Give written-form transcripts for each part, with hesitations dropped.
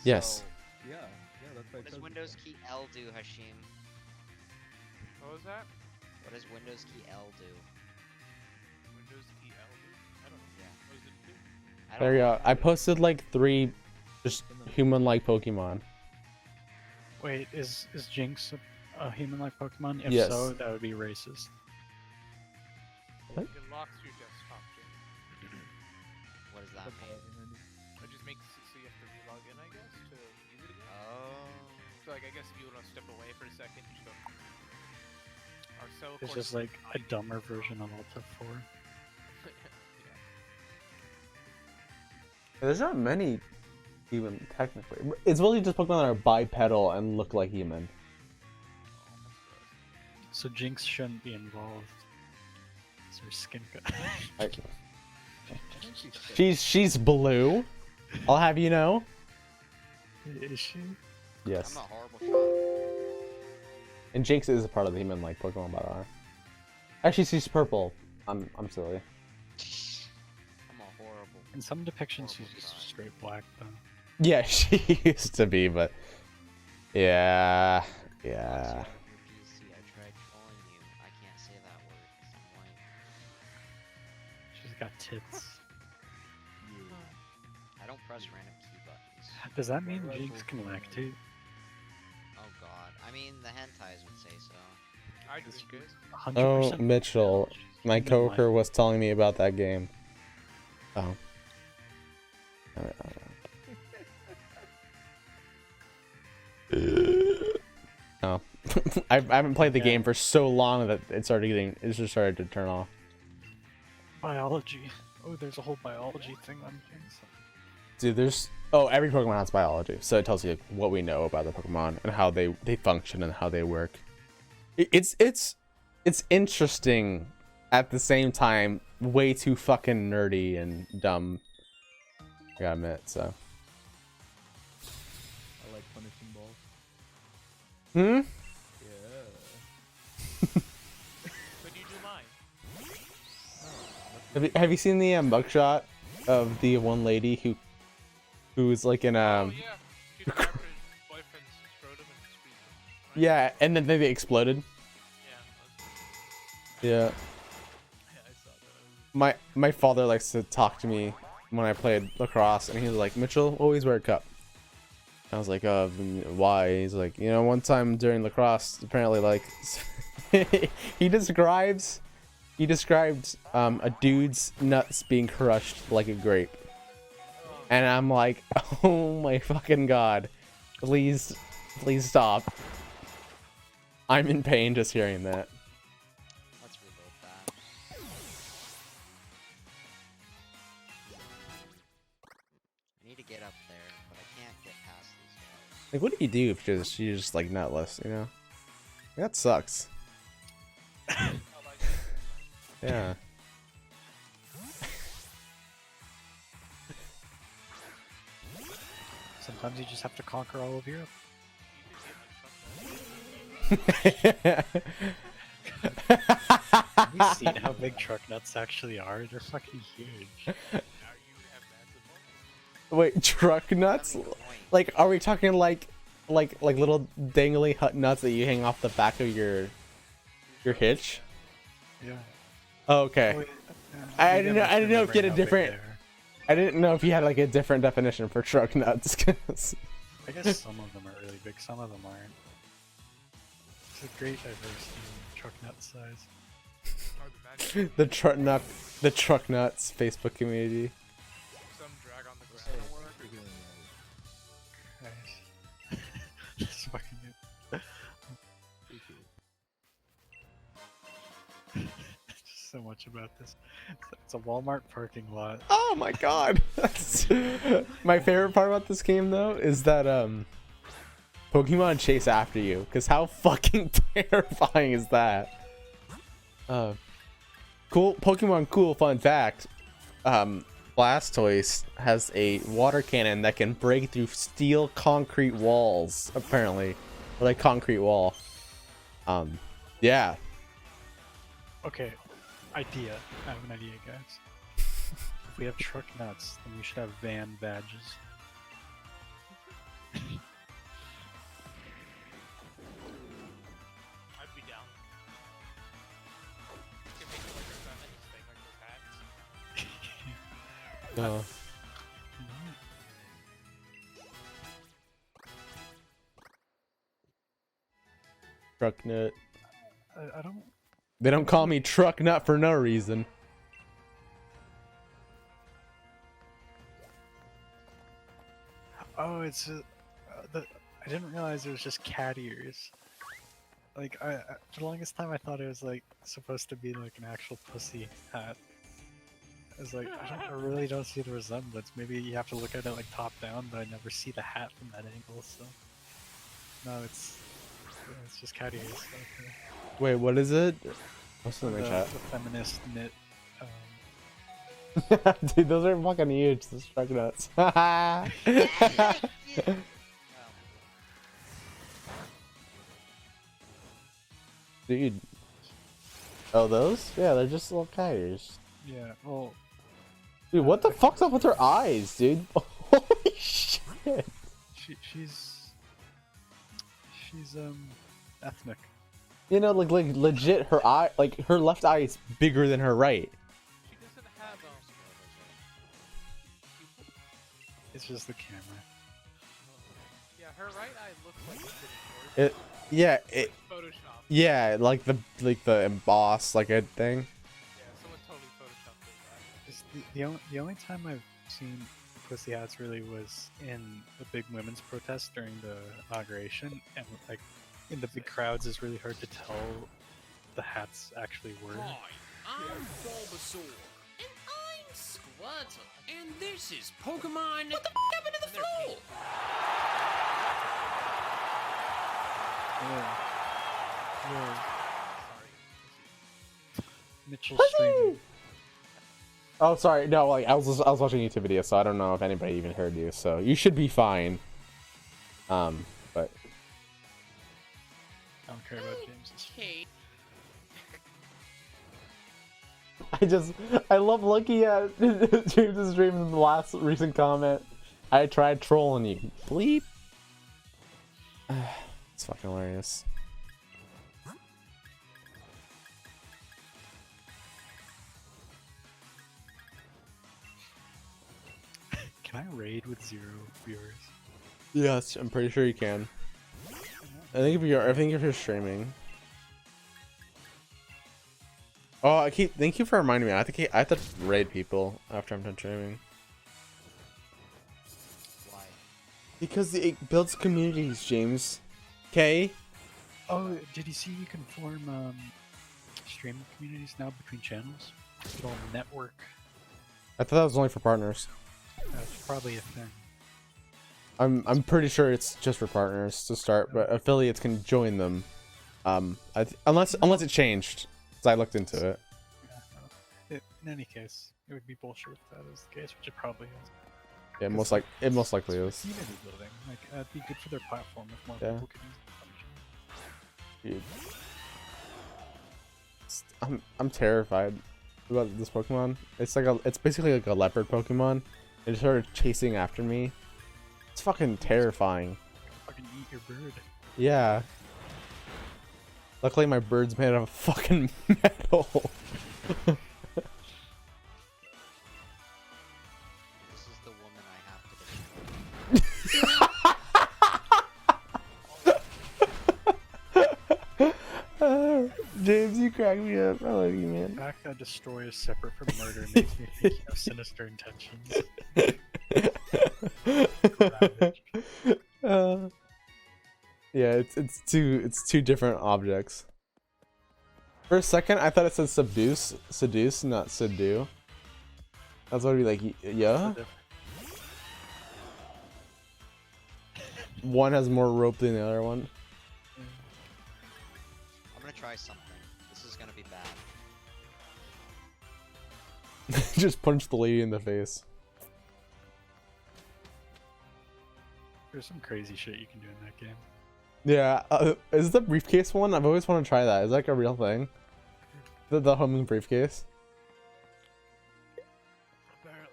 Yes. So, Yeah, that's why I what does told you Windows so. key L do, Hashim? What was that? What does Windows key L do? Windows key L, dude? I don't know. Yeah. What does it do? I There don't you know. go. I posted like 3 just human-like Pokemon. Wait, is Jinx a human-like Pokemon? If Yes. so, that would be racist. What? It locks your desktop, Jim. What does that mean? It just makes it so you have to relog in, I guess, to use it again. Oh. So, like, I guess if you want to step away for a second, you just go. Or so, of It's course, just like a dumber version of Alta 4. yeah. There's not many human technically. It's really just Pokemon that are bipedal and look like human. Oh, that's gross. So Jinx shouldn't be involved. It's her skin cut. I- she's blue. I'll have you know. Is she? Yes. I'm a horrible shot. And Jinx is a part of the human-like Pokemon battle. Actually, she's purple. I'm silly. I'm a horrible. In some depictions, she's Horrible just shot. straight black, though. Yeah, she used to be, but yeah. Logs you Yeah. out of your PC. I tried trolling you. I can't say that word 'cause I'm white. She's got tits. I don't press random key buttons. Does that mean Jinx can lactate? Oh god. I mean, the hentais would say so. I just good. 100%. Oh, Mitchell, my human-like. coworker was telling me about that game. Oh. Oh. I haven't played the game for so long that it just started to turn off. Biology. Oh, there's a whole biology thing on Jinx. Dude, every Pokemon has biology, so it tells you what we know about the Pokemon and how they function and how they work. It's interesting at the same time, way too fucking nerdy and dumb. I gotta admit, so. I like punishing balls. Hmm? Yeah. Could you do mine? Have you seen the mugshot of the one lady who's like in Oh, yeah. She grabbed her boyfriend's scrotum and squeezed him. Right? yeah, and then they exploded. Yeah. Yeah. Yeah, I saw that. My father likes to talk to me when I played lacrosse, and he was like, Mitchell, always wear a cup. I was like, why? He's like, one time during lacrosse, apparently, like, he described a dude's nuts being crushed like a grape. And I'm like, oh my fucking god. Please stop. I'm in pain just hearing that. Let's reload that. I need to get up there, but I can't get past these guys. Like, what do you do if you're just like nutless, That sucks. Oh, like, Yeah. Sometimes you just have to conquer all of Europe. Have you seen how big truck nuts actually are? They're fucking huge. now you have massive moments. Wait, truck nuts? That's not the point. Like, are we talking like little dangly hut nuts that you hang off the back of your hitch? Yeah. Oh, okay. Wait, I maybe didn't know. I'm I didn't know if you had a misremembering how big different. they are. I didn't know if you had like a different definition for truck nuts. 'Cause I guess some of them are really big, some of them aren't. It's a great diversity in truck nut size. Hard to imagine. the truck nuts Facebook community. Some drag on the ground at work. Nice. Just fucking Just so much about this. It's a Walmart parking lot. Oh my god. My favorite part about this game though is that Pokemon chase after you, because how fucking terrifying is that? Cool fun fact. Blastoise has a water cannon that can break through steel concrete walls, apparently. Or like concrete wall. Yeah. Okay, idea. I have an idea, guys. If we have truck nuts, then we should have van badges. No. Truck nut. I don't. They don't call me truck nut for no reason. Oh, it's I didn't realize it was just cat ears. Like for the longest time, I thought it was like supposed to be like an actual pussy hat. I was like, I really don't see the resemblance. Maybe you have to look at it like top down, but I never see the hat from that angle. So no, it's just cat ears. Okay. Wait, what is it? What's in the chat? The feminist knit. Dude, those are fucking huge. Those truck nuts. Dude. Oh, those? Yeah, they're just little tires. Yeah. Well. Dude, what the fuck's up with her eyes, dude? Holy shit. She's ethnic. You know, like legit, her eye, like her left eye is bigger than her right. She doesn't have It's just the camera. Yeah, her right eye looks like it's It, yeah, it, Photoshop. yeah, like the emboss, like a thing. Yeah, someone totally photoshopped those eyes. It's the only time I've seen pussy hats really was in the big women's protest during the inauguration, and like in the big crowds, it's really hard to tell the hats actually were. Hi, I'm Bulbasaur. And I'm Squirtle. And this is Pokemon. What the f happened to the floor? Yeah. Yeah. Sorry. Mitchell streaming. Oh, sorry. No, like I was watching a YouTube video, so I don't know if anybody even heard you. So you should be fine. But I don't care about James's. Okay. I love looking at James's stream in the last recent comment. I tried trolling you. Bleep. It's fucking hilarious. Can I raid with 0 viewers? Yes, I'm pretty sure you can. I think if you're streaming. Oh, thank you for reminding me. I have to raid people after I'm done streaming. Why? Because it builds communities, James. Okay? Oh, did you see you can form streaming communities now between channels? Little network. I thought that was only for partners. That's probably a thing. I'm pretty sure it's just for partners to start, but affiliates can join them. Unless it changed, because I looked into it. Yeah, in any case, it would be bullshit if that is the case, which it probably is. Yeah, it most likely is. Community building, like it'd be good for their platform if more Yeah. people could use the function. Dude. I'm terrified about this Pokemon. It's basically like a leopard Pokemon. It just started chasing after me. It's fucking terrifying. Fucking eat your bird. Yeah. Luckily my bird's made out of fucking metal. This is the woman I have to James, you crack me up. I love you, man. The fact that destroy is separate from murder makes me think you have sinister intentions. Yeah, it's two different objects. For a second, I thought it said seduce, not subdue. That's what I'd be like, yeah. One has more rope than the other one. I'm gonna try something. This is gonna be bad. Just punch the lady in the face. There's some crazy shit you can do in that game. Yeah, is the briefcase one? I've always wanted to try that. Is that like a real thing? The homing briefcase? Apparently.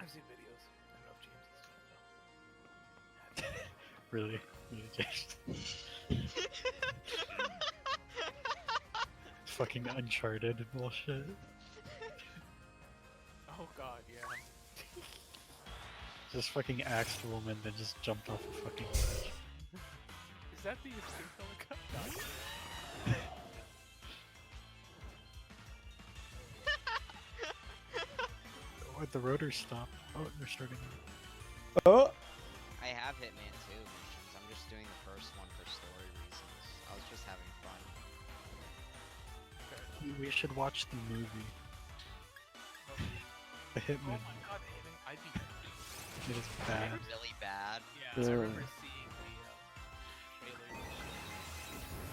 I've seen videos. I don't know if James is Really? Yeah, James. Fucking Uncharted bullshit. Oh god, yeah. Just fucking axed the woman, then just jumped off a fucking ledge. Is that the escape helicopter? Oh, the rotor stopped. Oh, they're starting. Oh, I have Hitman 2 missions. I'm just doing the first one for story reasons. I was just having fun. We should watch the movie. The Oh Hitman. my god, I'd be. It is bad. Really bad. Yeah, I Yeah. remember seeing the trailers.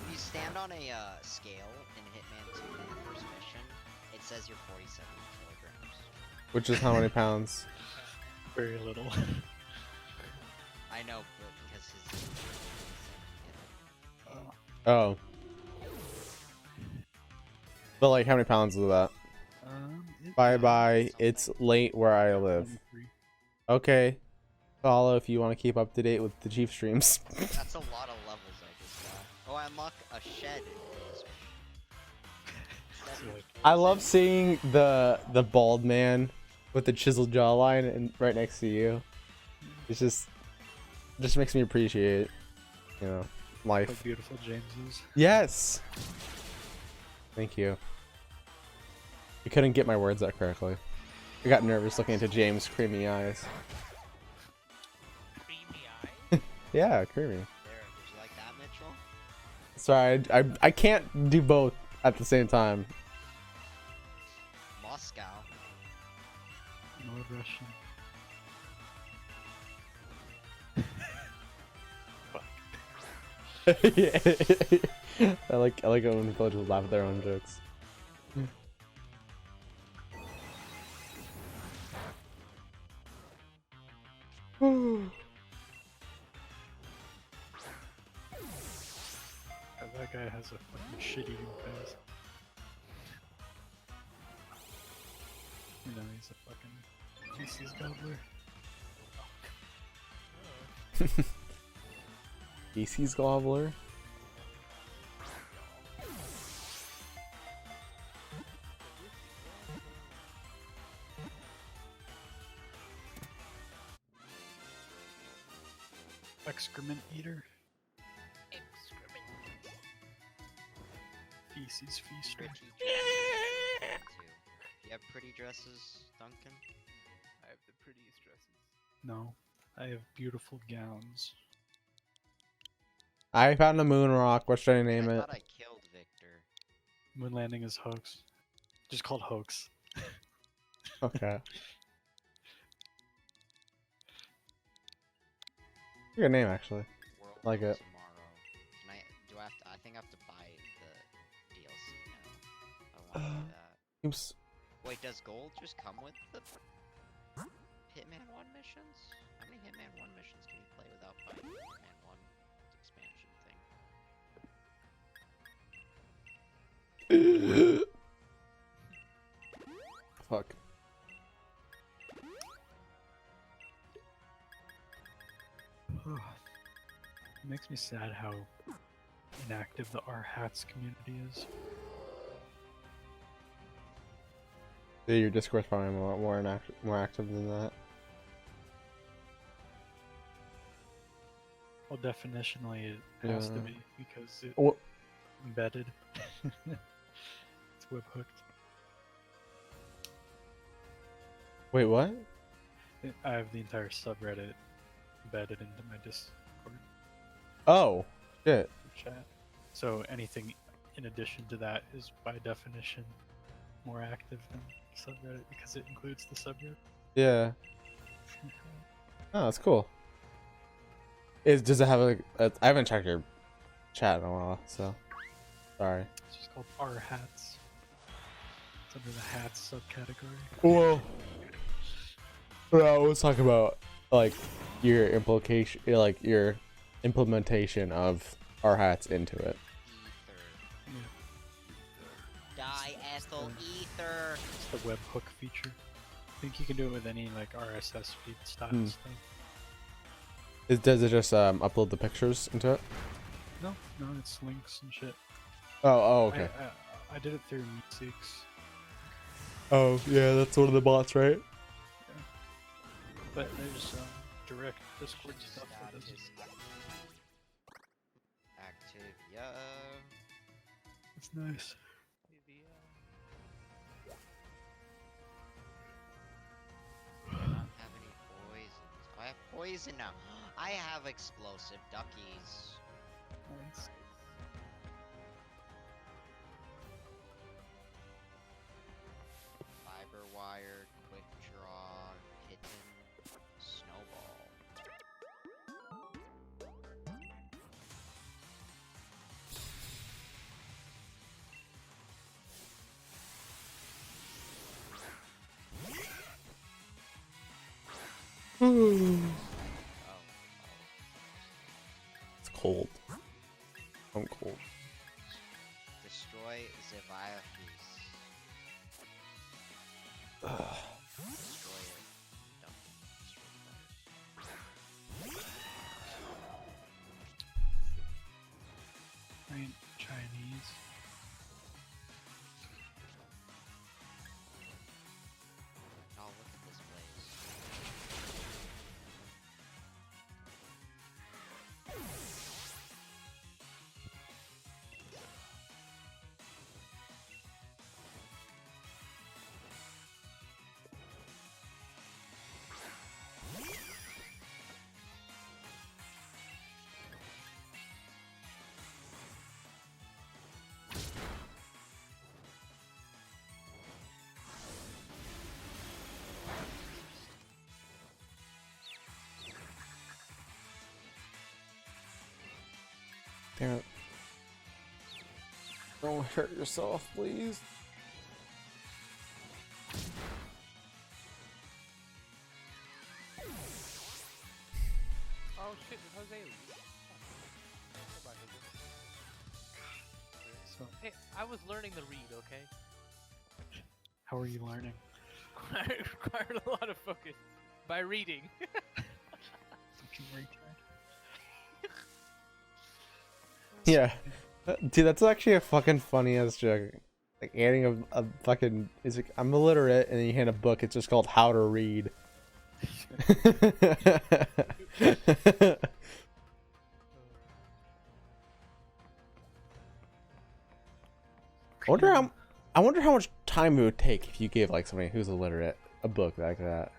If you stand on a scale in Hitman 2 in the first mission, it says you're 47 kilograms. which is how many pounds? Very little. I know, but because his... Oh. But like, how many pounds is that? It- Bye bye. It's late where I live. 23. Okay. Follow if you want to keep up to date with the Chief streams. That's a lot of levels I just got. Oh, I unlock a shed in this mission. I love seeing the bald man with the chiseled jawline and right next to you. It's just makes me appreciate, you know, How life. beautiful James is. Yes. Thank you. I couldn't get my words out correctly. I got nervous looking into James' creamy eyes. Creamy eye? Yeah, creamy. There, did you like that, Mitchell? Sorry, I can't do both at the same time. Moscow. No Russian. I like it when villagers laugh at their own jokes. That guy has a fucking shitty pass. You know, he's a fucking Jesus gobbler. Casey's gobbler. Excrement eater. Excrement. Feces feaster. Pretty dresses. You have pretty dresses, Duncan? I have the prettiest dresses. No, I have beautiful gowns. I found a moon rock. What should I name I it? thought I killed Victor. Moon landing is hoax. Just called hoax. Okay. Good name, actually. World Like War it. Tomorrow. Can do I have to, I think I have to buy the DLC now. I want that. Oops. Wait, does gold just come with the Hitman 1 missions? How many Hitman 1 missions can you play without buying the Hitman 1 expansion thing? Fuck. It makes me sad how inactive the R hats community is. Yeah, your Discord's probably a lot more active than that. Well, definitionally it has to Yeah. be because it's Well, embedded. It's webhooked. wait, what? I have the entire subreddit embedded into my Discord Oh, shit. chat. So anything in addition to that is by definition more active than subreddit because it includes the subreddit. Yeah. Oh, that's cool. Does it have like? I haven't checked your chat in a while, so sorry. It's just called R hats. It's under the hats subcategory. Whoa. No, let's talk about like your implication, like your implementation of our hats into it. Ether. Yeah, Diethyl ether. it's the webhook feature. I think you can do it with any like RSS feed style Hmm. stuff. Does it just upload the pictures into it? No, it's links and shit. Oh, okay. I did it through Meeseeks. Oh, yeah, that's one of the bots, right? But there's direct Discord stuff that Status doesn't. Activia. It's nice. I don't have any poisons. I have poison now. I have explosive duckies. Nice. Fiber wire, quick draw, kitten, snowball. It's cold. I'm cold. Destroy Zeviathus. Destroy it. Don't destroy it. Right, Chinese. Oh, look at this place. Damn it. Don't hurt yourself, please. Oh shit, did Jose leave? Goodbye, Jose. So, Hey, I was learning to read, okay? how are you learning? Required a lot of focus by reading. Fucking retard. Yeah. Dude, that's actually a fucking funny ass joke. Like adding a fucking is like, I'm illiterate and then you hand a book, it's just called How to Read. I wonder how much time it would take if you gave like somebody who's illiterate a book like that.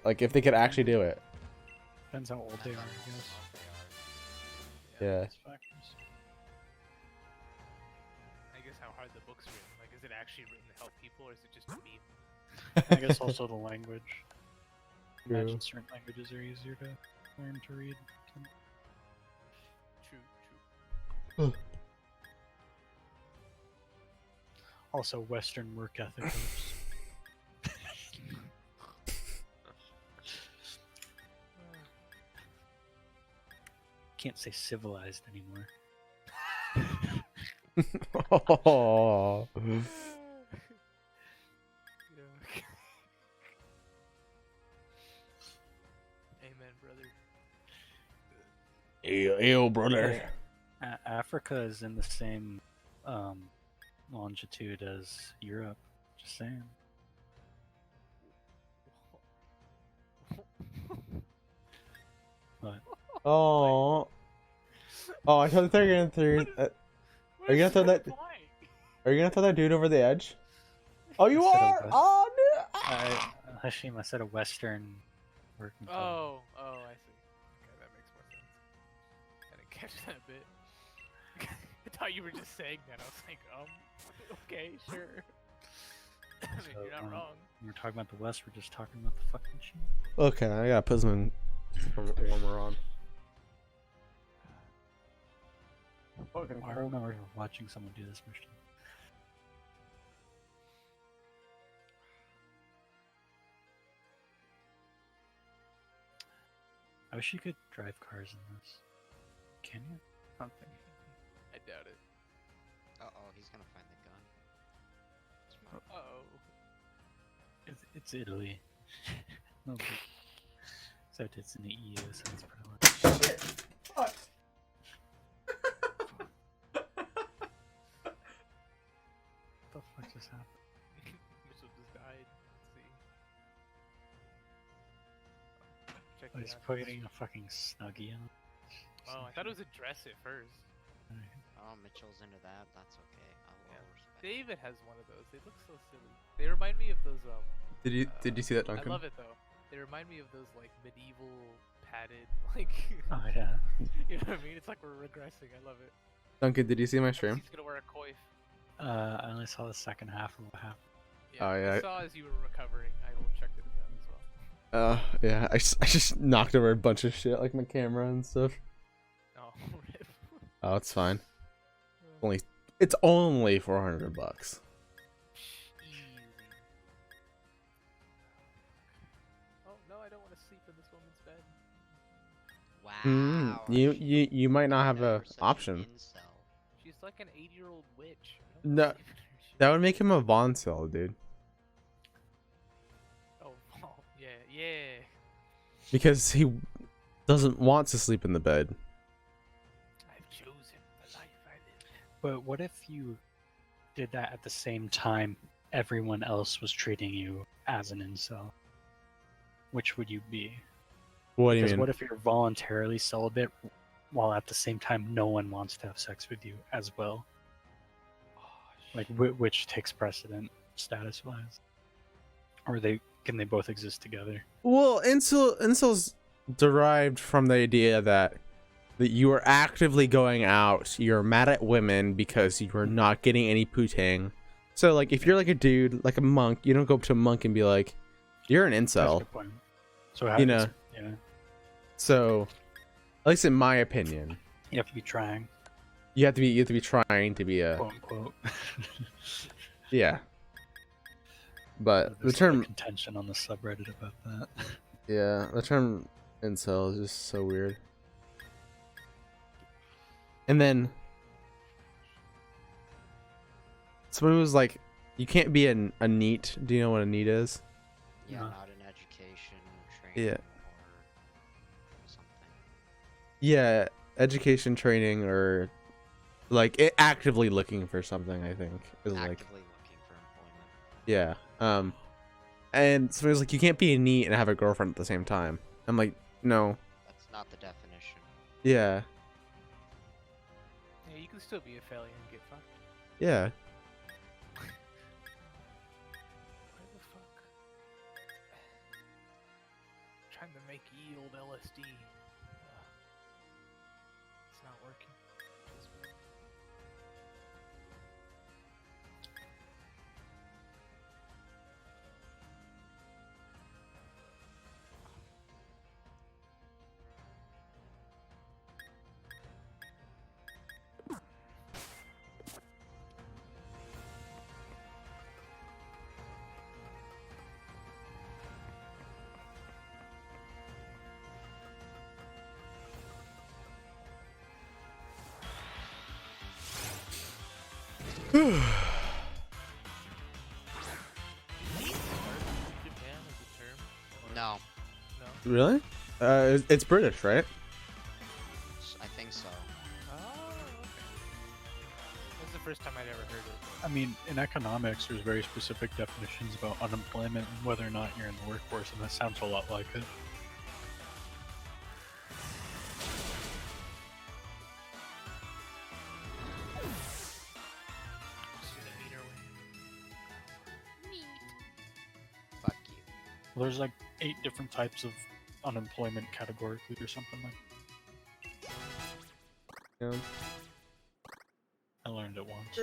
Like if they could actually do it. Depends how old they are, I guess. Yeah. Those factors. I guess how hard the book's written. Like, is it actually written to help people, or is it just a meme? I guess also the language. True. Imagine certain languages are easier to learn to read. True, true. Also, Western work ethic helps. Can't say civilized anymore. Oh. Amen, brother. Ew, brother. Africa is in the same longitude as Europe. Just saying. But Oh. Oh, I thought they were gonna throw. Are you gonna throw that? Are you gonna throw that dude over the edge? Oh, you Instead of are. that. Oh, dude. Hashim, I said a Western working. Oh, I see. Okay, that makes more sense. I didn't catch that bit. I thought you were just saying that. I was like, okay, sure. I mean, So, you're not wrong. When we're talking about the West, we're just talking about the fucking sheep. Okay, I gotta put some warmer on. I remember watching someone do this mission. I wish you could drive cars in this. Can you? I don't think. I doubt it. Uh-oh, he's gonna find the gun. Uh-oh. It's Italy. No, but except it's in the EU, so it's probably. Shit. Fuck. What the fuck just happened? Mitchell just died. Let's see. he's putting a fucking snuggie on. Oh, I thought it was a dress at first. Oh, Mitchell's into that. That's okay. I'll respect. David has one of those. They look so silly. They remind me of those Did you see that, Duncan? I love it though. They remind me of those like medieval padded like. Oh yeah. You know what I mean? It's like we're regressing. I love it. Duncan, did you see my stream? He's gonna wear a coif. I only saw the second half of what happened. Yeah, Oh, yeah. I saw as you were recovering. I checked it out as well. Yeah, I just knocked over a bunch of shit, like my camera and stuff. Oh, rip. Oh, it's fine. It's only $400. Easy. Oh no, I don't want to sleep in this woman's bed. Wow. You might not have Never a such an option. incel. She's like an 8-year-old witch. I don't No, wanna sleep in her shit. that would make him a Von cell, dude. Oh, yeah. Because he doesn't want to sleep in the bed. I've chosen the life I live. But what if you did that at the same time everyone else was treating you as an incel? Which would you be? What do you Because mean? what if you're voluntarily celibate while at the same time no one wants to have sex with you as well? Like which takes precedent status-wise? Or can they both exist together? Well, incels derived from the idea that you are actively going out, you're mad at women because you are not getting any putang. So like if you're like a dude, like a monk, you don't go up to a monk and be like, you're an That's a incel. good point. So how You know. yeah, So at least in my opinion, you have to be trying, you have to be trying to be a quote unquote. yeah. But the There's a lot of term contention on the subreddit about that. yeah, the term incel is just so weird. And then somebody was like, you can't be a NEET. Do you know what a NEET is? Yeah, No. not an education, training, Yeah. or something. Yeah, education, training, or like actively looking for something, I think is like, Actively looking for employment. yeah. And somebody's like, you can't be a NEET and have a girlfriend at the same time. I'm like, no. That's not the definition. Yeah. Yeah, you can still be a failure and get fucked. Yeah. What the fuck? Trying to make yield LSD. It's not working. This way. Chiefman is a term? Or No, no? Really? It's British, right? I think so. Oh, okay. That's the first time I'd ever heard it. I mean, in economics, there's very specific definitions about unemployment and whether or not you're in the workforce, and that sounds a lot like it. Fuck you. Well, there's like 8 different types of unemployment categorically or something like. Yeah. I learned it once.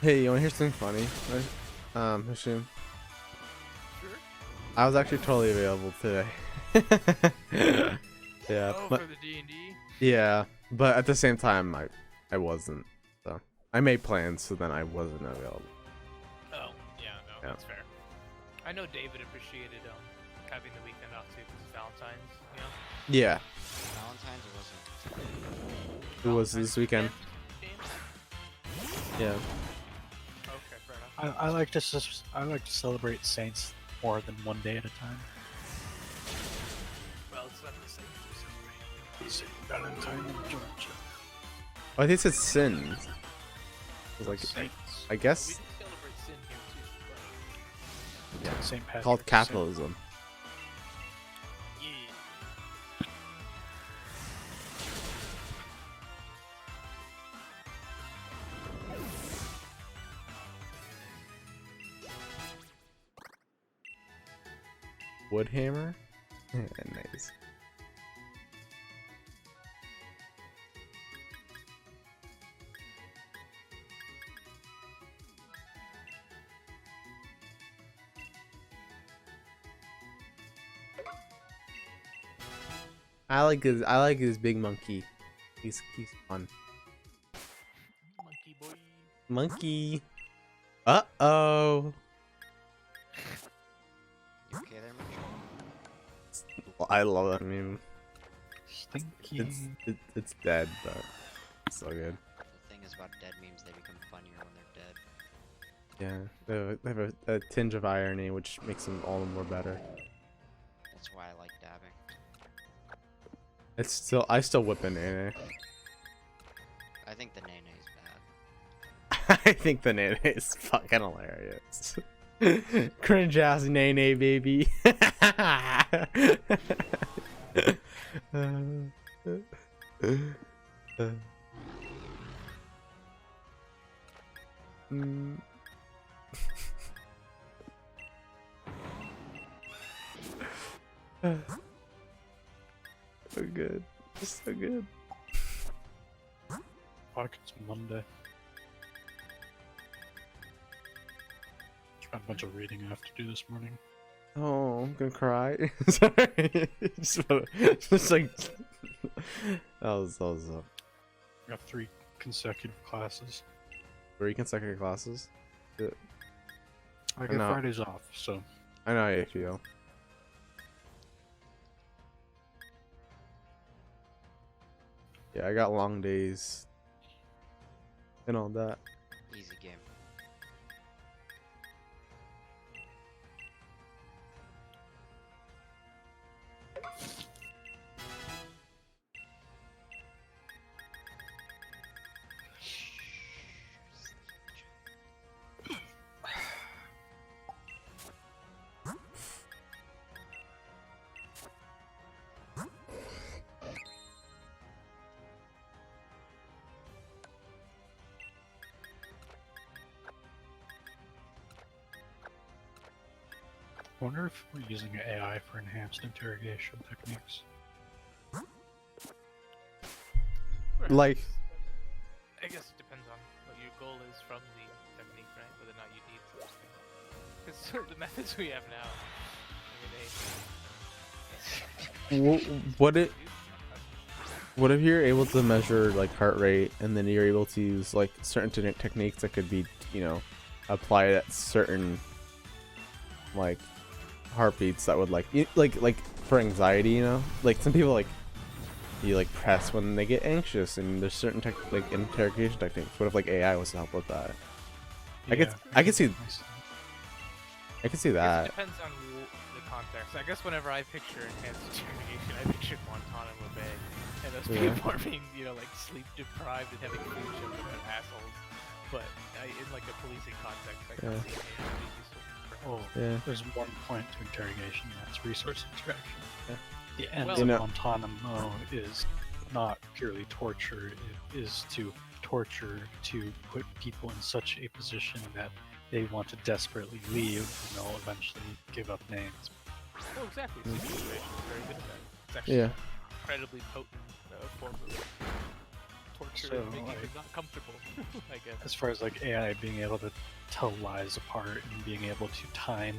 Hey, you wanna hear something funny? Hashim. Sure. I was actually totally available today. Yeah, Oh, but for the D&D? yeah, but at the same time, I wasn't. So I made plans, so then I wasn't available. Oh, yeah, no, Yeah. that's fair. I know David appreciated having the weekend off too, because it's Valentine's, you know? Yeah. Valentine's or wasn't? It was this weekend. James? Yeah. Okay, fair enough. I like to I like to celebrate saints more than one day at a time. Well, it's not the same. Saint Valentine in Georgia. Oh, I think it's sin. It was like, Saints. I We guess do celebrate sin here too, yeah, Saint Patrick. called Saint- capitalism. but yeah. Woodhammer. Nice. I like his big monkey. He's fun. Monkey boy. Monkey. Uh-oh. You okay there, Mitchell? I love that meme. Stinky. It's dead, but it's so good. The thing is about dead memes, they become funnier when they're dead. Yeah, they have a tinge of irony, which makes them all the more better. That's why I like dabbing. I still whip a nene. I think the nene is bad. I think the nene is fucking hilarious. Cringe ass nene, baby. Mm. So good. So good. Fuck, it's Monday. Got a bunch of reading I have to do this morning. Oh, I'm gonna cry. Sorry. just like that was I got 3 consecutive classes. 3 consecutive classes. I get know. Fridays off, so I know how you feel. Yeah, I got long days and all that. Easy game. I wonder if we're using AI for enhanced interrogation techniques. Like, I guess it depends on what your goal is from the technique, right? Whether or not you need such things. Because sort of the methods we have now, I mean, what if you're able to measure like heart rate, and then you're able to use like certain techniques that could be, you know, applied at certain like heartbeats that would like for anxiety, you know, like some people like you like press when they get anxious, and there's certain like interrogation techniques. What if like AI was to help with that? I could see I guess that. it depends on the context. I guess whenever I picture enhanced interrogation, I picture Guantanamo Bay, and those Yeah. people are being, you know, like sleep deprived and having food shoved in their assholes. But in like a policing context, I can Yeah. see it being useful. Oh, Yeah. there's one point to interrogation, that's resource extraction. Yeah. The end Well- of You know- Guantanamo is not purely torture, it is to torture to put people in such a position that they want to desperately leave, and they'll eventually give up names. Oh, exactly. Situation is very good at that. It's actually Yeah. an incredibly potent form of torture So, and making like- them not comfortable, I guess. As far as like AI being able to tell lies apart and being able to time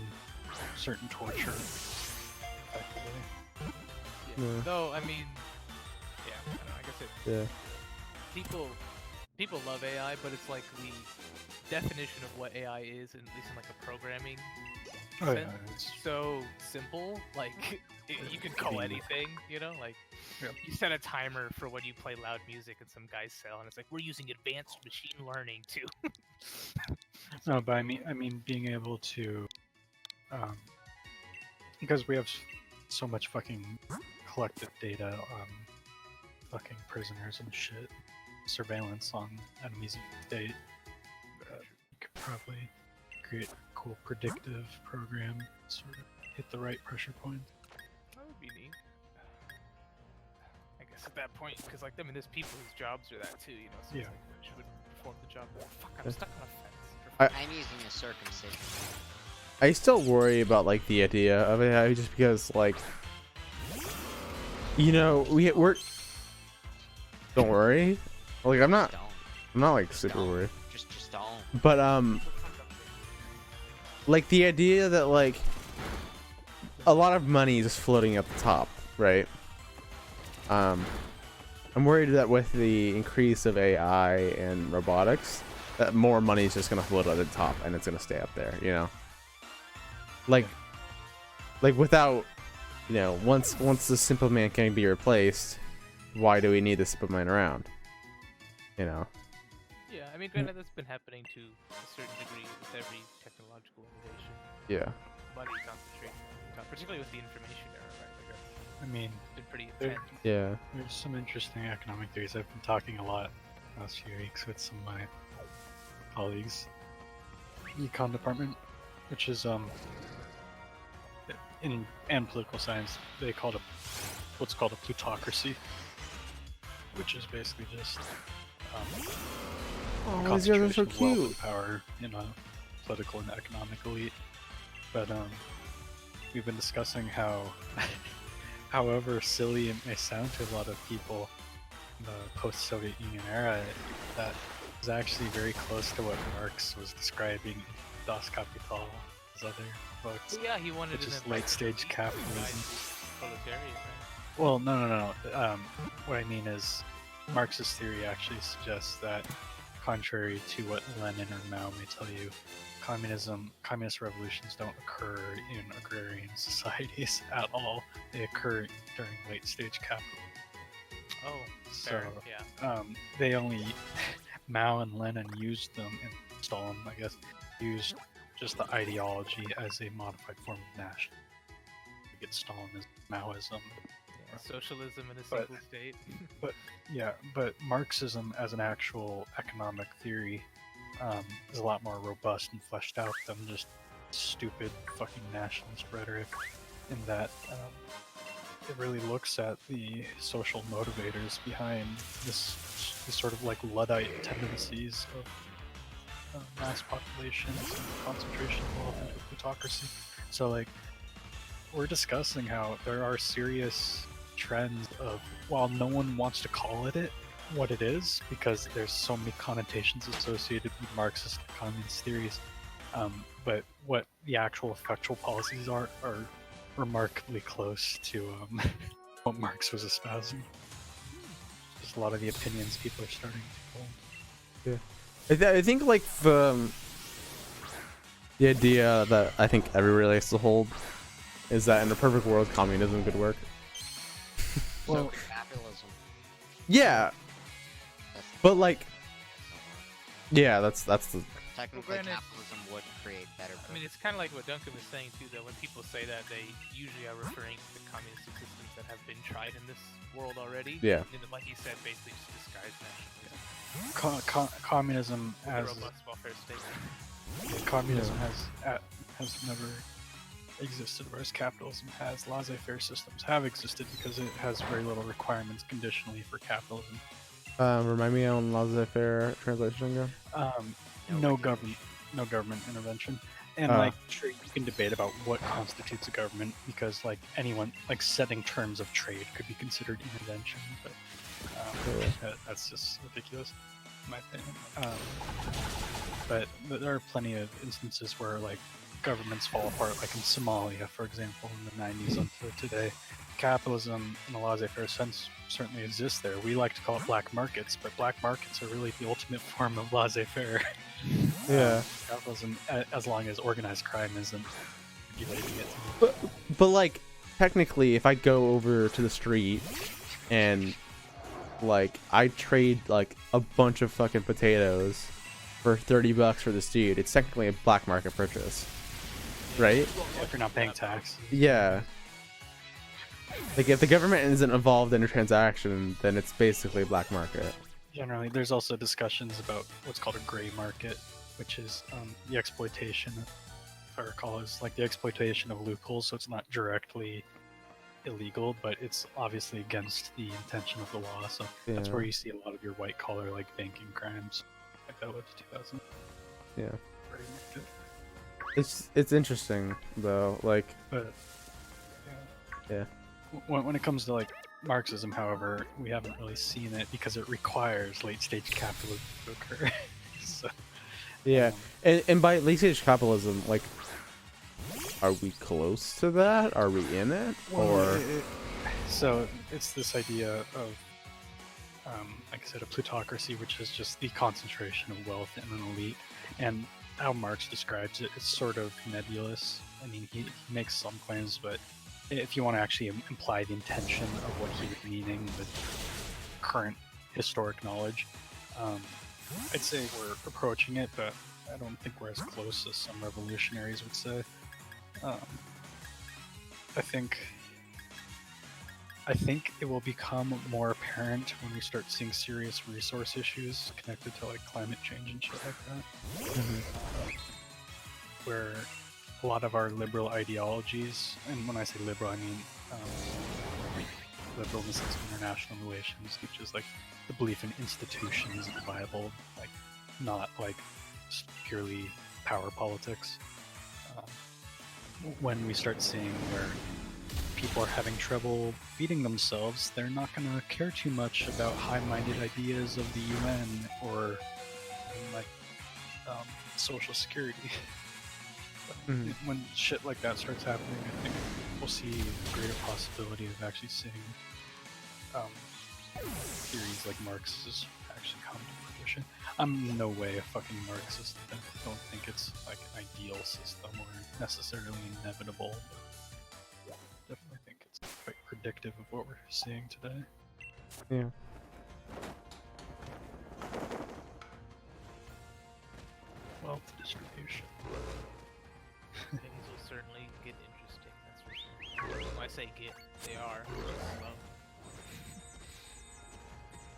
certain torture effectively. Yeah. Yeah. Though, I mean, yeah, I don't know, I guess it, Yeah. people people love AI, but it's like the definition of what AI is, at least in like a programming Oh yeah, sense, it's so simple. Like you can call anything, you know. Like Yep. you set a timer for when you play loud music in some guy's cell, and it's like we're using advanced machine learning to. no, but I mean being able to, because we have so much fucking collected data on fucking prisoners and shit, surveillance on enemies in the state. You could probably create a cool predictive program, sort of hit the right pressure points. That would be neat. I guess at that point, because like I mean, there's people whose jobs are that too, you know. So Yeah. it's like, which would perform the job. Oh, fuck, I'm stuck on a fence. I'm using a circumcision. I still worry about like the idea of AI just because like, you know, we're. Don't worry. Like I'm not like super Don't. worried. Just don't. But like the idea that like a lot of money is floating at the top, right? I'm worried that with the increase of AI and robotics, that more money is just gonna float at the top and it's gonna stay up there, you know? Like without, you know, once the simple man can be replaced, why do we need the simple man around? You know? Yeah, I mean, granted, that's been happening to a certain degree with every technological innovation. Yeah. Money concentration, particularly with the information era, right? Like that's I mean, been pretty There- intense. Yeah. there's some interesting economic theories. I've been talking a lot the last few weeks with some of my colleagues in the econ department, which is in political science they call it what's called a plutocracy, which is basically just Oh, these guys are so concentration of wealth cute. and power in a political and economic elite. But we've been discussing how, however silly it may sound to a lot of people in the post-Soviet Union era, that is actually very close to what Marx was describing in Das Kapital, his other books. Well, yeah, he wanted Which an is enlightened late-stage elite capitalism. organized proletariat, right? Well, no. What I mean is, Marx's theory actually suggests that, contrary to what Lenin or Mao may tell you, communist revolutions don't occur in agrarian societies at all. They occur during late-stage capitalism. Oh, So, fair, yeah. they only Mao and Lenin used them, and Stalin, I guess, used just the ideology as a modified form of nationalism. You get Stalinism, Maoism. Yeah, socialism in a But- single state. Yeah, but Marxism as an actual economic theory is a lot more robust and fleshed out than just stupid fucking nationalist rhetoric, in that it really looks at the social motivators behind this sort of like Luddite tendencies of mass populations and concentration of wealth into plutocracy. So like, we're discussing how there are serious trends of, while no one wants to call it what it is, because there's so many connotations associated with Marxist and communist theories, but what the actual effectual policies are remarkably close to what Marx was espousing. Just a lot of the opinions people are starting to hold. I think like the idea that I think everybody likes to hold is that in a perfect world, communism could work. So capitalism. Yeah, That's but like, yeah, that's the technically granted- capitalism would create better. I mean, it's kind of like what Duncan was saying too, that when people say that, they usually are referring to the communistic systems that have been tried in this world already. Yeah. And like you said, basically just disguised nationalism. Communism A as robust welfare state. communism has never existed, whereas capitalism has. Laissez-faire systems have existed because it has very little requirements conditionally for capitalism. remind me on laissez-faire translation again. No government intervention, and like sure, you can debate about what constitutes a government, because like anyone, like setting terms of trade could be considered intervention, but that's just ridiculous in my opinion. But there are plenty of instances where like governments fall apart, like in Somalia, for example, in the 90s until today, capitalism in a laissez-faire sense certainly exists there. We like to call it black markets, but black markets are really the ultimate form of laissez-faire. Yeah. Capitalism, as long as organized crime isn't regulating it. But like, technically, if I go over to the street and like I trade like a bunch of fucking potatoes for $30 for this dude, it's technically a black market purchase, right? If you're not paying tax. Yeah. Like if the government isn't involved in a transaction, then it's basically black market. Generally, there's also discussions about what's called a gray market, which is the exploitation, if I recall, is like the exploitation of loopholes. So it's not directly illegal, but it's obviously against the intention of the law. So that's Yeah. where you see a lot of your white collar like banking crimes, like that was 2000. Yeah. Gray market. It's interesting though. Like, But yeah. when it comes to like Marxism, however, we haven't really seen it because it requires late stage capitalism to occur. So, Yeah. And by late stage capitalism, like, are we close to that? Are we in it? Or so it's this idea of, like I said, a plutocracy, which is just the concentration of wealth in an elite. And how Marx describes it, it's sort of nebulous. I mean, he makes some claims, but if you want to actually imply the intention of what he was meaning with current historic knowledge, I'd say we're approaching it, but I don't think we're as close as some revolutionaries would say. I think it will become more apparent when we start seeing serious resource issues connected to like climate change and shit like that. Where a lot of our liberal ideologies, and when I say liberal, I mean liberal in the sense of international relations, which is like the belief in institutions and viable, like not like just purely power politics. When we start seeing where people are having trouble feeding themselves, they're not going to care too much about high-minded ideas of the UN or like social security. When shit like that starts happening, I think we'll see a greater possibility of actually seeing theories like Marx's actually come to fruition. I'm in no way a fucking Marxist. I don't think it's like an ideal system or necessarily inevitable. But definitely think it's quite predictive of what we're seeing today. yeah. Wealth distribution. Things will certainly get interesting, that's for sure. When I say get, they are slow.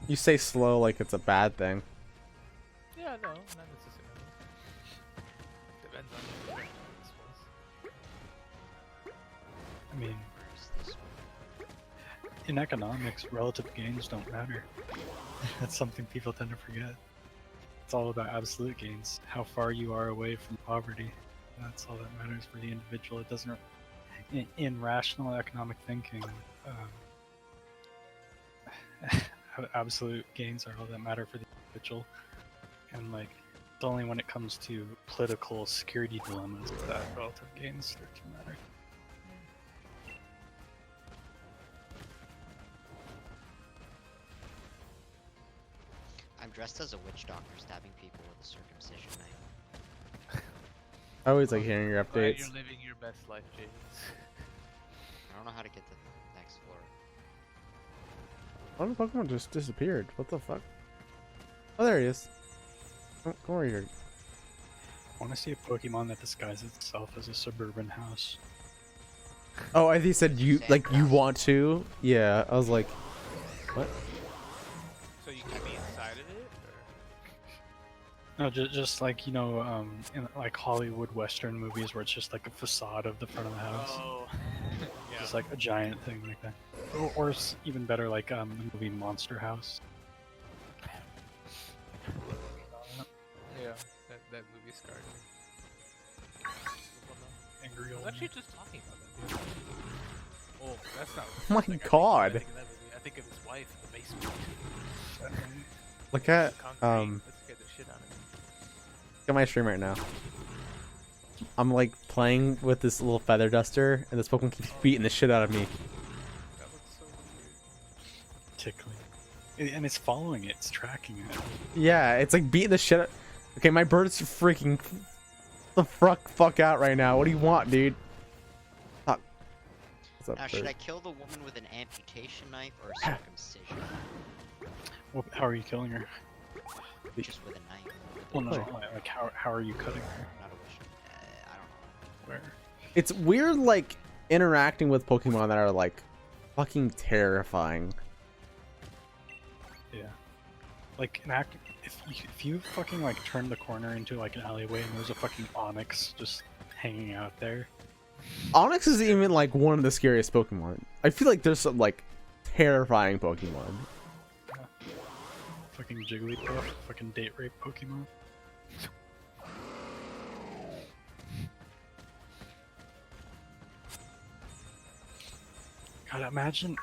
You say slow like it's a bad thing. Yeah, no, not necessarily. Depends on the direction this was. I mean, Where's this one? in economics, relative gains don't matter. That's something people tend to forget. It's all about absolute gains, how far you are away from poverty. That's all that matters for the individual. It doesn't. In rational economic thinking, absolute gains are all that matter for the individual. And like, it's only when it comes to political security dilemmas that relative gains start to matter. I'm dressed as a witch doctor stabbing people with a circumcision knife. I always like hearing your Glad updates. you're living your best life, James. I don't know how to get to the next floor. Oh, the Pokemon just disappeared. What the fuck? Oh, there he is. Come over here. I want to see a Pokemon that disguises itself as a suburban house. Oh, I think he said you like you want to. Yeah, I was like, what? So you can be inside of it, or? No, just like, you know, in like Hollywood Western movies where it's just like a facade of the front of the house. Oh, yeah. Just like a giant thing like that. Or it's even better, like the movie Monster House. Yeah, that movie scarred me. Angry I was old actually just talking about that. Dude. Oh, that's not. Oh my the first thing God. I think of that movie. I think of his wife in the basement. Look at Concrete. That scared the shit out of me. look at my stream right now. I'm like playing with this little feather duster, and this Pokemon keeps beating the shit out of me. And it's following it. It's tracking it. Yeah, it's like beating the shit out. Okay, my bird's freaking the fuck out right now. What do you want, dude? Fuck. What's up, Now, should bird? I kill the woman with an amputation knife or a circumcision? Well, how are you killing her? Just with a knife. Well, no, like how are you cutting her? Not a wish. I don't know. Where? It's weird, like interacting with Pokemon that are like fucking terrifying. Yeah. Like if you fucking like turn the corner into like an alleyway and there's a fucking Onyx just hanging out there. Onyx is even like one of the scariest Pokemon. I feel like there's some like terrifying Pokemon. Fucking Jigglypuff, fucking date rape Pokemon. God, imagine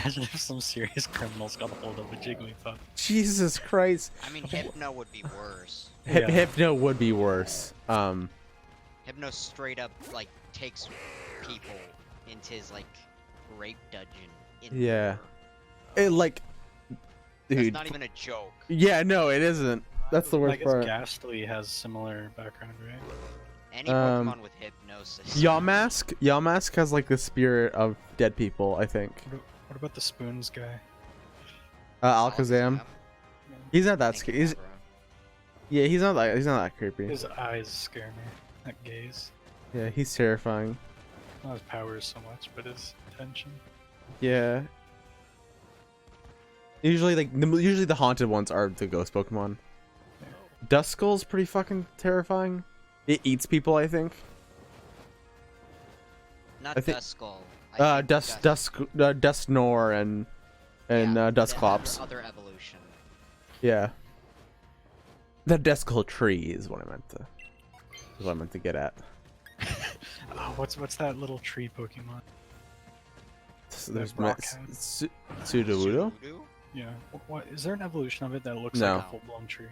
if some serious criminals got a hold of a Jigglypuff. Jesus Christ. I mean, Hypno would be worse. Yeah. Hypno would be worse. Hypno straight up, like, takes people into his, like, rape dungeon. Yeah. It like, That's dude. not even a joke. Yeah, no, it isn't. That's the I worst guess part. Ghastly has similar background, right? Any Pokemon with hypnosis. Yamask has like the spirit of dead people, I think. What about the Spoons guy? Alakazam. He's not that scary. He's... Yeah, he's not that creepy. His eyes scare me. That gaze. Yeah, he's terrifying. Not his powers so much, but his attention. Yeah. Usually the haunted ones are the ghost Pokemon. Duskull's pretty fucking terrifying. It eats people, I think. Not I think- Duskull. Dusknor and Dusclops. Other evolution. Yeah. The Duskull tree is what I meant to get at. Oh, what's that little tree Pokemon? So there's rock Sudowoodo? Yeah. What is there an evolution of it that looks No. like a full-blown tree?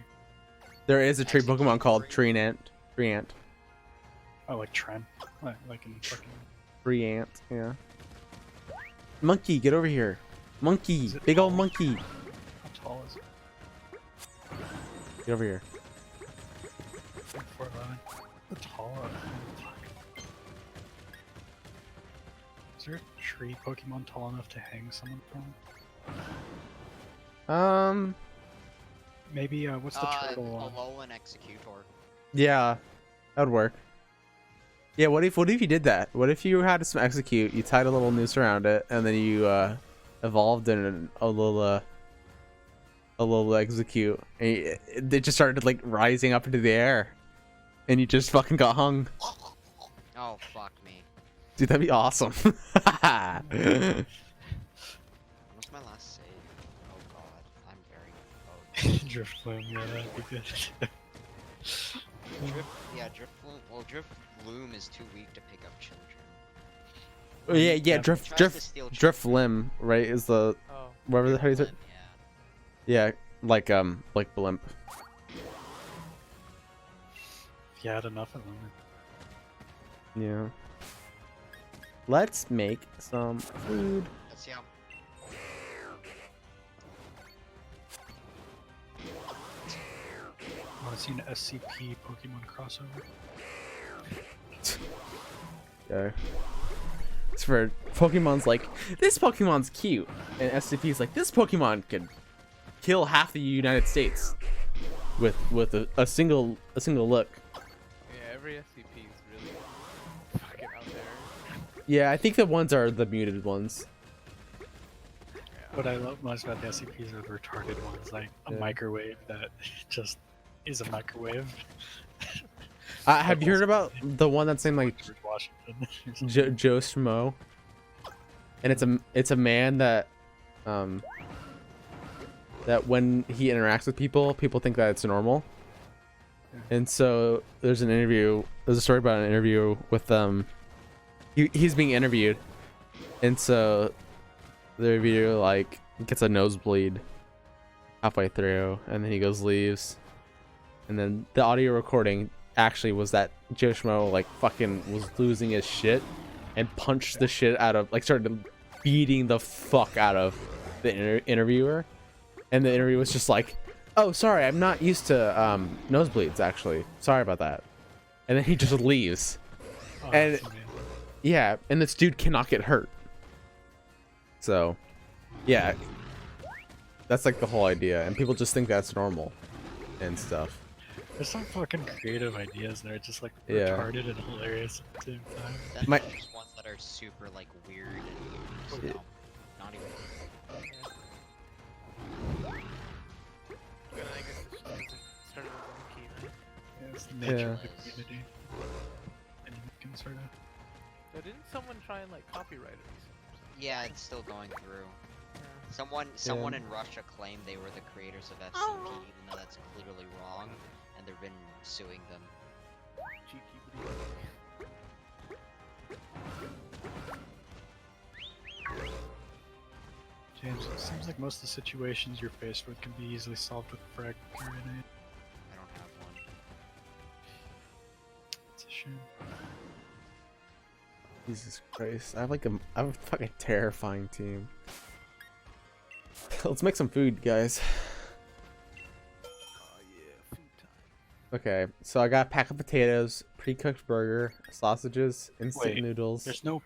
There is a tree Actually, Pokemon called tree. Tree Ant. Oh, like Trent, like in fucking. Tree Ant, yeah. Monkey, get over here. Monkey, Is it big old tall? monkey. How tall is it? Get over here. 4'11". How tall? Fuck. Is there a tree Pokemon tall enough to hang someone from? Maybe what's the turtle one? Alolan Executor. Yeah, that would work. Yeah, what if you did that? What if you had some execute, you tied a little noose around it, and then you evolved in a little execute, and they just started like rising up into the air, and you just fucking got hung. Oh, fuck me. Dude, that'd be awesome. What's my last save? Oh god, I'm very... Oh, Driftloom, yeah, that'd be good. Driftloom is too weak to pick up children. Yeah, Yeah, Tries to steal Driflim, right? Is the Oh. whatever the how you say? children, yeah. Yeah, like Blimp. If you had enough of them. Yeah. Let's make some food. Let's see how... Want to see an SCP Pokemon crossover? Yeah. It's for Pokemon's like, this Pokemon's cute, and SCP's like, this Pokemon could kill half the United States with a single look. Yeah, every SCP is really fucking out there. Yeah, I think the ones are the muted ones. What I love most about the SCPs are the retarded ones, like a Yeah. microwave that just is a microwave. Have you heard about the one that's named like George Washington. or something. Joe Schmo? And it's a man that that when he interacts with people think that it's normal. And so there's a story about an interview with he's being interviewed, and so the reviewer like gets a nosebleed halfway through, and then he leaves, and then the audio recording actually was that Joe Schmo like fucking was losing his shit and punched the shit out of, like, started beating the fuck out of the interviewer, And the interview was just like, "Oh, sorry, I'm not used to nosebleeds. Actually, sorry about that." And then he just leaves. Oh, And- that's amazing. Yeah, and this dude cannot get hurt. So, yeah, that's like the whole idea, and people just think that's normal and stuff. There's some fucking creative ideas that are just like Yeah. retarded and hilarious at the same time. Then My- there's just ones that are super like weird and just Yeah. dumb. Not even. And I guess it started with one key, right? Yeah, it's the nature Yeah. of the community. And you can sort of. So didn't someone try and like copyright it recently? or something? Yeah, it's still going through. Yeah. Someone in Russia claimed they were the creators of FCP, even though that's clearly wrong, and they've been suing them. Cheeky booty. James, it seems like most of the situations you're faced with can be easily solved with a frag grenade. I don't have one. It's a shame. Jesus Christ, I have a fucking terrifying team. Let's make some food, guys. Oh yeah, food time. Okay, so I got a pack of potatoes, pre-cooked burger, sausages, instant Wait, noodles. There's no.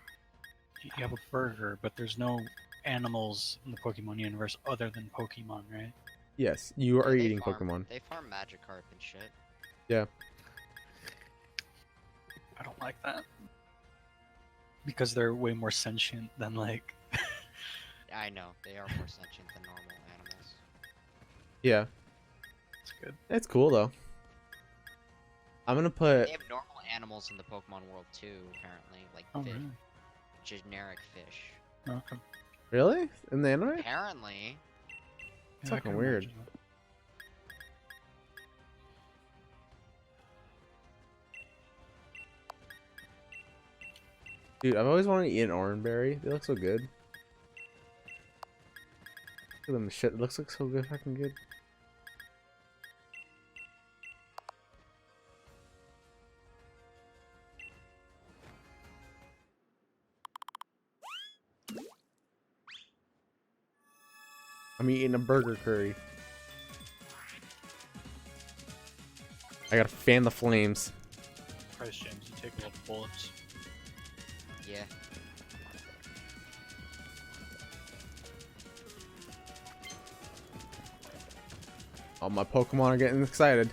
You have a burger, but there's no animals in the Pokemon universe other than Pokemon, right? Yes, you are They eating farm- Pokemon. They farm Magikarp and shit. Yeah. I don't like that. Because they're way more sentient than like. I know, they are more sentient than normal animals. Yeah, It's good. it's cool though. I'm gonna put. They have normal animals in the Pokemon world too, apparently, like Oh, fish, really? generic fish. Okay. Really? In the anime? Apparently, It's I fucking can weird. imagine that. Dude, I've always wanted to eat an orange berry. They look so good. Look at them, shit. It looks like so good, fucking good. I'm eating a burger curry. I gotta fan the flames. Price, James, you take a lot of bullets. yeah. All my Pokemon are getting excited.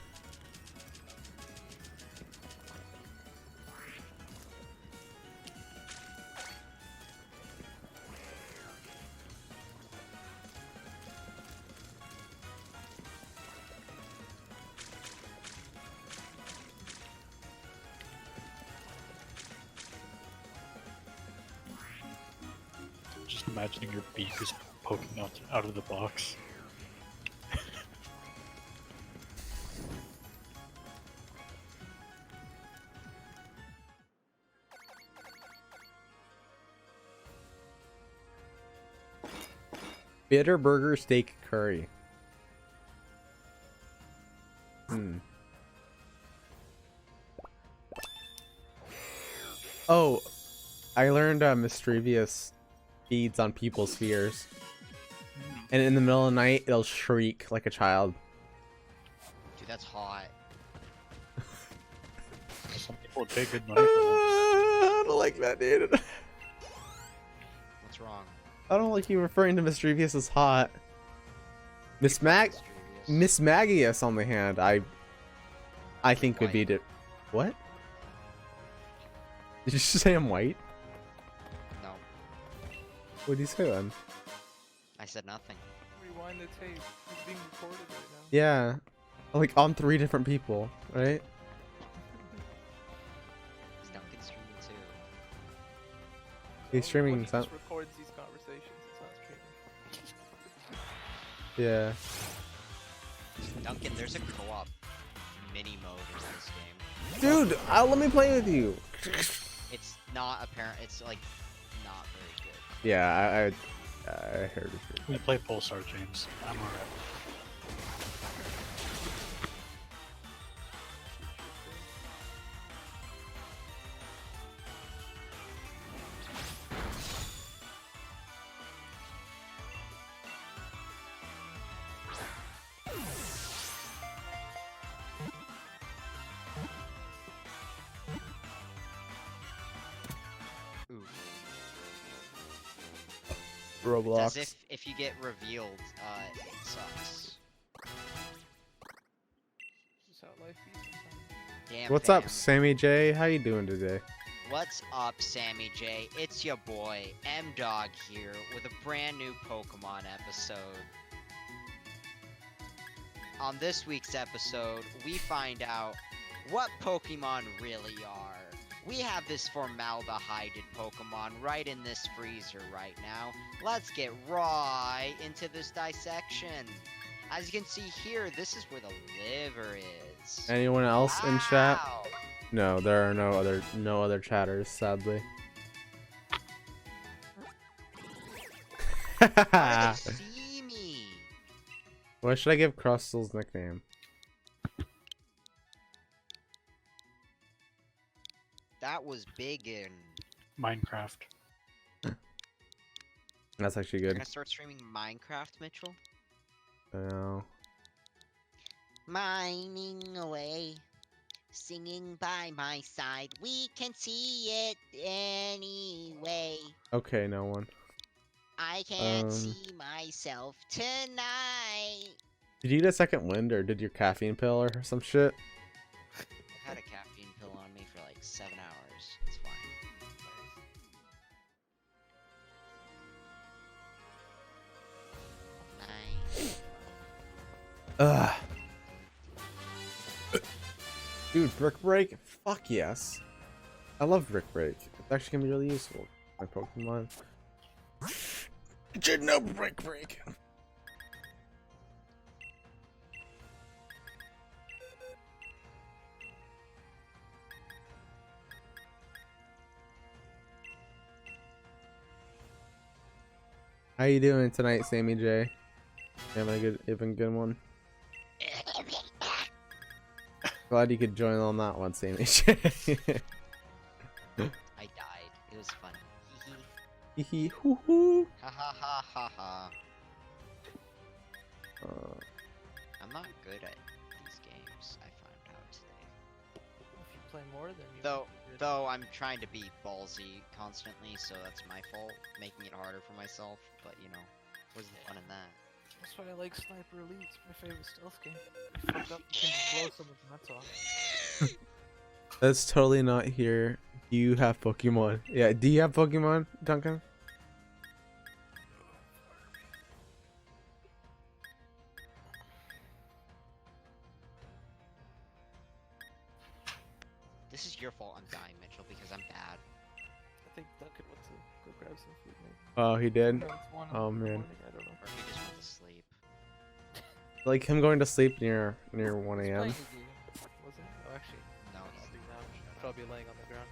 Just imagining your beak is poking out of the box. Bitter burger steak curry. Hmm. Oh, I learned mischievous feeds on people's fears. And in the middle of the night, it'll shriek like a child. Dude, that's hot. Some people would pay good money for that. I don't like that, dude. What's wrong? I don't like you referring to Mischievous as hot. Miss Mischievous. Magius, on the hand, I think would be White. What? Did you just say I'm white? No, What did you say then? I said nothing. Rewind the tape. It's being recorded right now. Yeah, like on 3 different people, right? Is Duncan streaming too? He's streaming He some. just records these conversations. It's not streaming. Yeah. Duncan, there's a co-op mini mode in this game. Dude, let me play with you. It's not apparent. It's like not very good. Yeah, I heard it. We play Pulsar, James. I'm alright. Roblox. As if you get revealed, it sucks. This is how life be sometimes. Damn. What's fam. up, Sammy J? How you doing today? What's up, Sammy J? It's your boy, M-Dog here, with a brand new Pokemon episode. On this week's episode, we find out what Pokemon really are. We have this formaldehyded Pokemon right in this freezer right now. Let's get right into this dissection. As you can see here, this is where the liver is. Anyone else in chat? Wow. No, there are no other chatters, sadly. How do they see me? What should I give Crustal's nickname? That was big in. Minecraft. That's actually You're good. gonna start streaming Minecraft, Mitchell? I know. Mining away, singing by my side. We can see it anyway. Okay, no one. I can't see myself tonight. Did you get a second wind, or did your caffeine pill or some shit? I've had a caffeine pill on me for like 7 hours. It's fine. Nice. Ugh. Dude, Brick Break? Fuck yes. I love Brick Break. It's actually gonna be really useful. My Pokemon. You should know Brick Break. How you doing tonight, Sammy J? Having a good one. Glad you could join on that one, Sammy J. I died. It was funny. Hee hee. Hee hoo hoo. Ha ha ha ha ha. I'm not good at these games, I found out today. If you play more, then you. Though I'm trying to be ballsy constantly, so that's my fault, making it harder for myself. But you know, what's the fun in that? That's why I like Sniper Elite. It's my favorite stealth game. You fuck up, you can just blow someone's nuts off. That's totally not here. Do you have Pokemon? Yeah, do you have Pokemon, Duncan? This is your fault. I'm dying, Mitchell, because I'm bad. I think Duncan went to go grab some food, maybe. Oh, he did? Or it's 1 Oh, in the man. morning, I don't know. Or he just went to sleep. Like him going to sleep near 1 He's a.m. playing a game, wasn't he? Oh, actually, No, I'll he's be now. Probably laying on the ground.